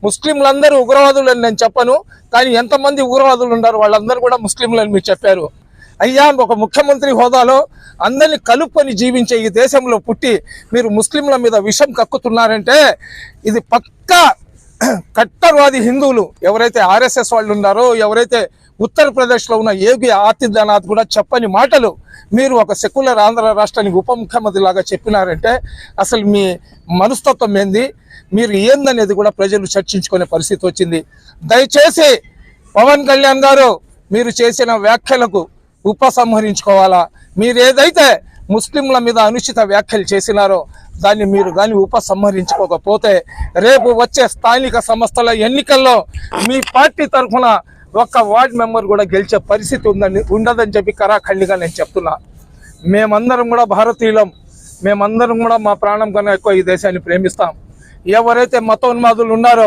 ముస్లింలందరూ ఉగ్రవాదులు అని నేను చెప్పను, కానీ ఎంతమంది ఉగ్రవాదులు ఉన్నారు వాళ్ళందరూ కూడా ముస్లింలు అని మీరు చెప్పారు. అయ్యా, ఒక ముఖ్యమంత్రి హోదాలో అందరినీ కలుపుకొని జీవించే ఈ దేశంలో పుట్టి మీరు ముస్లింల మీద విషం కక్కుతున్నారంటే ఇది పక్కా కట్టర్వాది హిందువులు ఎవరైతే ఆర్ఎస్ఎస్ వాళ్ళు ఉన్నారో, ఎవరైతే ఉత్తరప్రదేశ్లో ఉన్న యోగి ఆదిత్యనాథ్ కూడా చెప్పని మాటలు మీరు ఒక సెక్యులర్ ఆంధ్ర రాష్ట్రానికి ఉప ముఖ్యమంత్రి లాగా చెప్పినారంటే అసలు మీ మనస్తత్వం ఏంది, మీరు ఏందనేది కూడా ప్రజలు చర్చించుకునే పరిస్థితి వచ్చింది. దయచేసి పవన్ కళ్యాణ్ గారు మీరు చేసిన వ్యాఖ్యలకు ఉపసంహరించుకోవాలా. మీరు ఏదైతే ముస్లింల మీద అనుచిత వ్యాఖ్యలు చేసినారో దాన్ని మీరు కానీ ఉపసంహరించుకోకపోతే రేపు వచ్చే స్థానిక సంస్థల ఎన్నికల్లో మీ పార్టీ తరఫున ఒక్క వార్డ్ మెంబర్ కూడా గెలిచే పరిస్థితి ఉండదని చెప్పి కరాఖండిగా నేను చెప్తున్నా. మేమందరం కూడా భారతీయులం, మేమందరం కూడా మా ప్రాణం కన్నా ఎక్కువ ఈ దేశాన్ని ప్రేమిస్తాం. ఎవరైతే మతోన్మాదులు ఉన్నారో